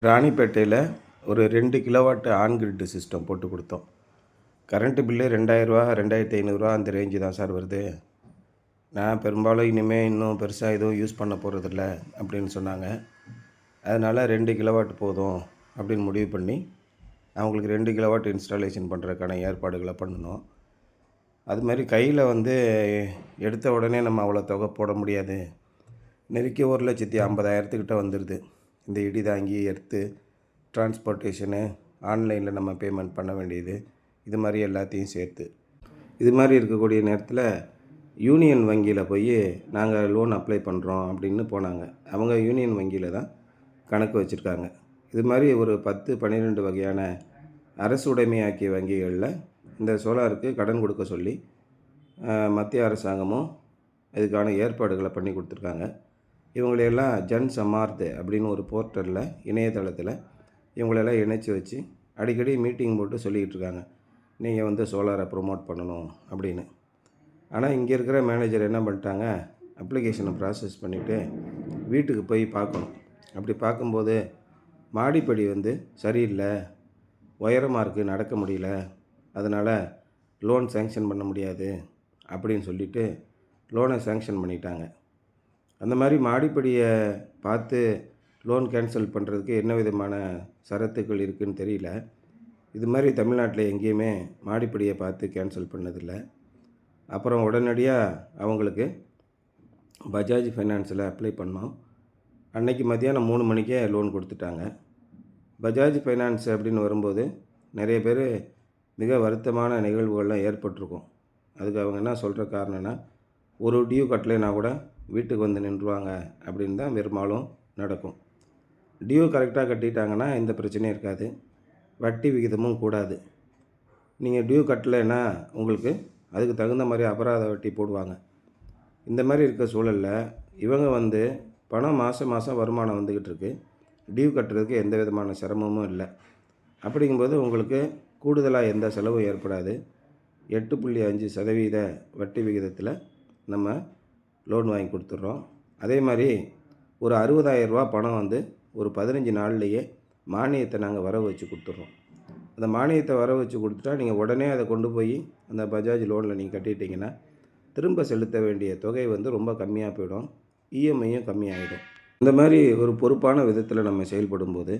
ராணிப்பேட்டையில் ஒரு 2 kilowatt on grid system போட்டு கொடுத்தோம். கரண்ட்டு பில்லு ரூ. 2000 2500 அந்த ரேஞ்சு தான் சார் வருது. நான் பெரும்பாலும் இனிமேல் இன்னும் பெருசாக எதுவும் யூஸ் பண்ண போகிறதில்ல அப்படின்னு சொன்னாங்க. அதனால் 2 கிலோவாட் போதும் அப்படின்னு முடிவு பண்ணி அவங்களுக்கு 2 கிலோவாட் இன்ஸ்டாலேஷன் பண்ணுறதுக்கான ஏற்பாடுகளை பண்ணணும். அதுமாதிரி கையில் எடுத்த உடனே நம்ம அவ்வளோ தொகை போட முடியாது. நெருக்கி 1,50,000 வந்துடுது. இந்த இடி தாங்கி எர்த்து டிரான்ஸ்போர்ட்டேஷனு ஆன்லைனில் நம்ம பேமெண்ட் பண்ண வேண்டியது இது மாதிரி எல்லாத்தையும் சேர்த்து இது மாதிரி இருக்கக்கூடிய நேரத்தில் யூனியன் வங்கியில் போய் நாங்கள் லோன் அப்ளை பண்ணுறோம் அப்படின்னு போனாங்க. அவங்க யூனியன் வங்கியில் தான் கணக்கு வச்சுருக்காங்க. இது மாதிரி ஒரு 10-12 வகையான அரசு உடைமையாக்கிய வங்கிகளில் இந்த சோலாருக்கு கடன் கொடுக்க சொல்லி மத்திய அரசாங்கமும் இதுக்கான ஏற்பாடுகளை பண்ணி கொடுத்துருக்காங்க. இவங்களையெல்லாம் ஜன் சமார்த் அப்படின்னு ஒரு போர்ட்டலில் இணையதளத்தில் இவங்களெல்லாம் இணைச்சி வச்சு அடிக்கடி மீட்டிங் போட்டு சொல்லிக்கிட்டு இருக்காங்க, நீங்கள் சோலாரை ப்ரொமோட் பண்ணணும் அப்படின்னு. ஆனால் இங்கே இருக்கிற மேனேஜர் என்ன பண்ணிட்டாங்க, அப்ளிகேஷனை ப்ராசஸ் பண்ணிவிட்டு வீட்டுக்கு போய் பார்க்கணும். அப்படி பார்க்கும்போது மாடிப்படி சரியில்லை, உயரமாக இருக்குது, நடக்க முடியல, அதனால் லோன் சேங்ஷன் பண்ண முடியாது அப்படின்னு சொல்லிவிட்டு லோனை சேங்ஷன் பண்ணிட்டாங்க. அந்த மாதிரி மாடிப்படியை பார்த்து லோன் கேன்சல் பண்ணுறதுக்கு என்ன விதமான சரத்துக்கள் இருக்குதுன்னு தெரியல. இது மாதிரி தமிழ்நாட்டில் எங்கேயுமே மாடிப்படியை பார்த்து கேன்சல் பண்ணதில்லை. அப்புறம் உடனடியாக அவங்களுக்கு பஜாஜ் ஃபைனான்ஸில் அப்ளை பண்ணோம். அன்றைக்கி மத்தியானம் 3 மணிக்கே லோன் கொடுத்துட்டாங்க. பஜாஜ் ஃபைனான்ஸ் அப்படின்னு வரும்போது நிறைய பேர் மிக வருத்தமான நிகழ்வுகள்லாம் ஏற்பட்டிருக்கும். அதுக்கு அவங்க என்ன சொல்கிற காரணம்னா, ஒரு டியூ கட்டலைன்னா கூட வீட்டுக்கு நின்றுவாங்க அப்படின்னு தான் பெரும்பாலும் நடக்கும். டியூ கரெக்டாக கட்டிட்டாங்கன்னா எந்த பிரச்சனையும் இருக்காது, வட்டி விகிதமும் கூடாது. நீங்கள் டியூ கட்டலைன்னா உங்களுக்கு அதுக்கு தகுந்த மாதிரி அபராத வட்டி போடுவாங்க. இந்த மாதிரி இருக்க சூழலில் இவங்க பணம் மாதம் வருமானம் வந்துக்கிட்டு இருக்குது, டியூ கட்டுறதுக்கு எந்த விதமான சிரமமும் இல்லை. அப்படிங்கும்போது உங்களுக்கு கூடுதலாக எந்த செலவும் ஏற்படாது. 8.5% வட்டி விகிதத்தில் நம்ம லோன் வாங்கி கொடுத்துட்றோம். அதே மாதிரி ஒரு 60,000 ரூபா பணம் ஒரு 15 நாள்லேயே மானியத்தை நாங்கள் வர வச்சு கொடுத்துட்றோம். அந்த மானியத்தை வர வச்சு கொடுத்துட்டா நீங்கள் உடனே அதை கொண்டு போய் அந்த பஜாஜ் லோனில் நீங்கள் கட்டிட்டிங்கன்னா திரும்ப செலுத்த வேண்டிய தொகை ரொம்ப கம்மியாக போயிடும், இஎம்ஐயும் கம்மியாகிடும். இந்த மாதிரி ஒரு பொறுப்பான விதத்தில் நம்ம செயல்படும்போது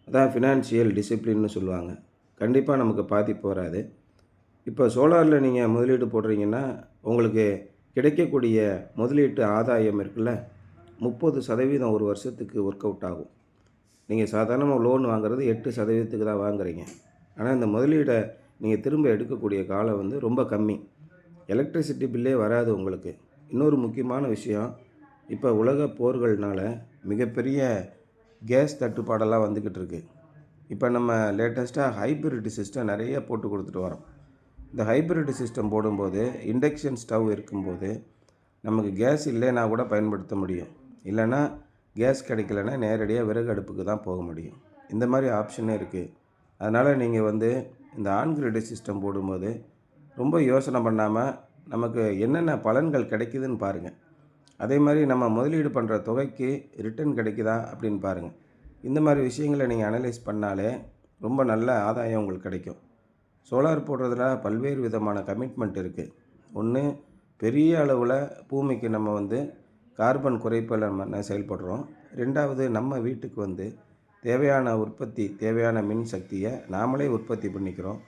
அதான் ஃபினான்ஷியல் டிசிப்ளின்னு சொல்லுவாங்க, கண்டிப்பாக நமக்கு பாதிப்பு வராது. இப்போ சோலாரில் நீங்கள் முதலீடு போடுறீங்கன்னா உங்களுக்கு கிடைக்கக்கூடிய முதலீட்டு ஆதாயம் இருக்குல்ல, 30% ஒரு வருஷத்துக்கு ஒர்க் அவுட் ஆகும். நீங்கள் சாதாரணமாக லோன் வாங்குறது 8% தான் வாங்குறீங்க. ஆனால் இந்த முதலீடை நீங்கள் திரும்ப எடுக்கக்கூடிய காலம் ரொம்ப கம்மி. எலக்ட்ரிசிட்டி பில்லே வராது உங்களுக்கு. இன்னொரு முக்கியமான விஷயம், இப்போ உலக போர்கள்னால மிகப்பெரிய கேஸ் தட்டுப்பாடெல்லாம் வந்துக்கிட்டு இருக்குது. இப்போ நம்ம லேட்டஸ்ட்டாக ஹைப்ரிட் சிஸ்டம் நிறைய போட்டு கொடுத்துட்டு வரோம். இந்த ஹைப்ரிட் சிஸ்டம் போடும்போது இண்டக்ஷன் ஸ்டவ் இருக்கும்போது நமக்கு கேஸ் இல்லைன்னா கூட பயன்படுத்த முடியும், இல்லைன்னா கேஸ் கிடைக்கலன்னா நேரடியாக விறகு அடுப்புக்கு தான் போக முடியும். இந்த மாதிரி ஆப்ஷனே இருக்குது. அதனால் நீங்கள் இந்த ஆன் கிரிட் சிஸ்டம் போடும்போது ரொம்ப யோசனை பண்ணாமல் நமக்கு என்னென்ன பலன்கள் கிடைக்குதுன்னு பாருங்கள். அதே மாதிரி நம்ம முதலீடு பண்ணுற தொகைக்கு ரிட்டர்ன் கிடைக்குதா அப்படின்னு பாருங்கள். இந்த மாதிரி விஷயங்களை நீங்கள் அனலைஸ் பண்ணாலே ரொம்ப நல்ல ஆதாயம் உங்களுக்கு கிடைக்கும். சோலார் போடுறதுல பல்வேறு விதமான கமிட்மெண்ட் இருக்குது. ஒன்று, பெரிய அளவில் பூமிக்கு நம்ம கார்பன் குறைப்பில் நம்ம செயல்படுறோம். 2வது, நம்ம வீட்டுக்கு தேவையான தேவையான மின் சக்தியை நாமளே உற்பத்தி பண்ணிக்கிறோம்.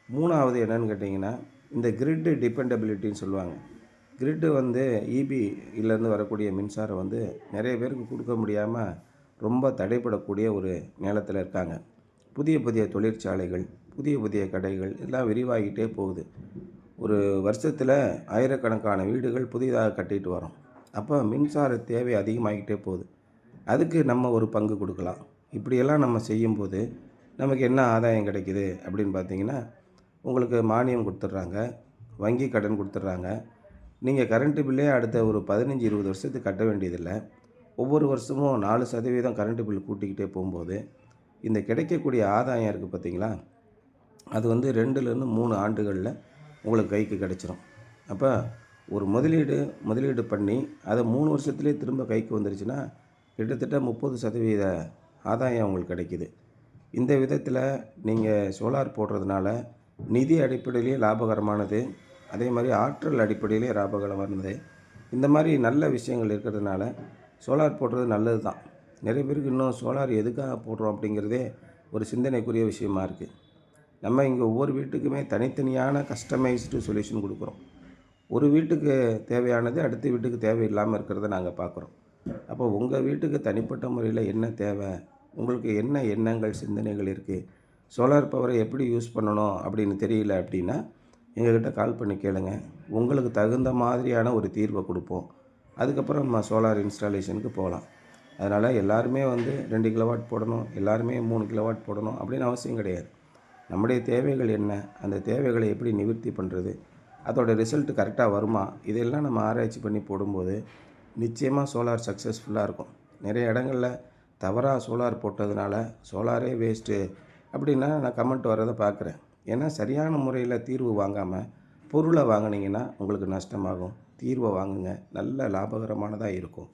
3வது என்னன்னு கேட்டிங்கன்னா, இந்த கிரிட்டு டிபெண்டபிலிட்டின்னு சொல்லுவாங்க. கிரிட்டு இபியிலேருந்து வரக்கூடிய மின்சாரம் நிறைய பேருக்கு கொடுக்க முடியாமல் ரொம்ப தடைப்படக்கூடிய ஒரு நிலத்தில் இருக்காங்க. புதிய புதிய தொழிற்சாலைகள், புதிய புதிய கடைகள் எல்லாம் விரிவாகிட்டே போகுது. ஒரு வருஷத்தில் ஆயிரக்கணக்கான வீடுகள் புதிதாக கட்டிட்டு வரோம். அப்போ மின்சார தேவை அதிகமாகிட்டே போகுது. அதுக்கு நம்ம ஒரு பங்கு கொடுக்கலாம். இப்படியெல்லாம் நம்ம செய்யும்போது நமக்கு என்ன ஆதாயம் கிடைக்குது அப்படின்னு பார்த்தீங்கன்னா, உங்களுக்கு மானியம் கொடுத்துட்றாங்க, வங்கி கடன் கொடுத்துட்றாங்க. நீங்கள் கரண்ட்டு பில்லே அடுத்த ஒரு 15-20 வருஷத்துக்கு கட்ட வேண்டியதில்லை. ஒவ்வொரு வருஷமும் 4% கரண்ட்டு பில் கூட்டிக்கிட்டே போகும்போது இந்த கிடைக்கக்கூடிய ஆதாயம் இருக்குது பார்த்தீங்களா, அது 2லேருந்து 3 ஆண்டுகளில் உங்களுக்கு கைக்கு கிடச்சிரும். அப்போ ஒரு முதலீடு பண்ணி அதை 3 வருஷத்துலேயே திரும்ப கைக்கு வந்துருச்சுன்னா கிட்டத்தட்ட 30% ஆதாயம் உங்களுக்கு கிடைக்குது. இந்த விதத்தில் நீங்கள் சோலார் போடுறதுனால நிதி அடிப்படையிலேயே லாபகரமானது, அதே மாதிரி ஆற்றல் அடிப்படையிலே லாபகரமானது. இந்த மாதிரி நல்ல விஷயங்கள் இருக்கிறதுனால சோலார் போடுறது நல்லது தான். நிறைய பேருக்கு இன்னும் சோலார் எதுக்காக போடுறோம் அப்படிங்கிறதே ஒரு சிந்தனைக்குரிய விஷயமா இருக்குது. நம்ம இங்கே ஒவ்வொரு வீட்டுக்குமே தனித்தனியான கஸ்டமைஸ்டு சொல்யூஷன் கொடுக்குறோம். ஒரு வீட்டுக்கு தேவையானது அடுத்த வீட்டுக்கு தேவையில்லாமல் இருக்கிறத நாங்கள் பார்க்குறோம். அப்போ உங்கள் வீட்டுக்கு தனிப்பட்ட முறையில் என்ன தேவை, உங்களுக்கு என்ன எண்ணங்கள் சிந்தனைகள் இருக்குது, சோலார் பவரை எப்படி யூஸ் பண்ணணும் அப்படின்னு தெரியல அப்படின்னா எங்கள்கிட்ட கால் பண்ணி கேளுங்க. உங்களுக்கு தகுந்த மாதிரியான ஒரு தீர்வை கொடுப்போம். அதுக்கப்புறம் நம்ம சோலார் இன்ஸ்டாலேஷனுக்கு போகலாம். அதனால் எல்லாருமே 2 கிலோவாட் போடணும், எல்லாருமே 3 கிலோவாட் போடணும் அப்படின்னு அவசியம் கிடையாது. நம்முடைய தேவைகள் என்ன, அந்த தேவைகளை எப்படி நிவர்த்தி பண்ணுறது, அதோட ரிசல்ட்டு கரெக்டாக வருமா, இதெல்லாம் நம்ம ஆராய்ச்சி பண்ணி போடும்போது நிச்சயமாக சோலார் சக்ஸஸ்ஃபுல்லாக இருக்கும். நிறைய இடங்களில் தவறாக சோலார் போட்டதுனால சோலாரே வேஸ்ட்டு அப்படின்னா நான் கமெண்ட் வர்றதை பார்க்குறேன். ஏன்னா சரியான முறையில் தீர்வு வாங்காமல் பொருளை வாங்கினீங்கன்னா உங்களுக்கு நஷ்டமாகும். தீர்வை வாங்குங்க, நல்ல லாபகரமானதாக இருக்கும்.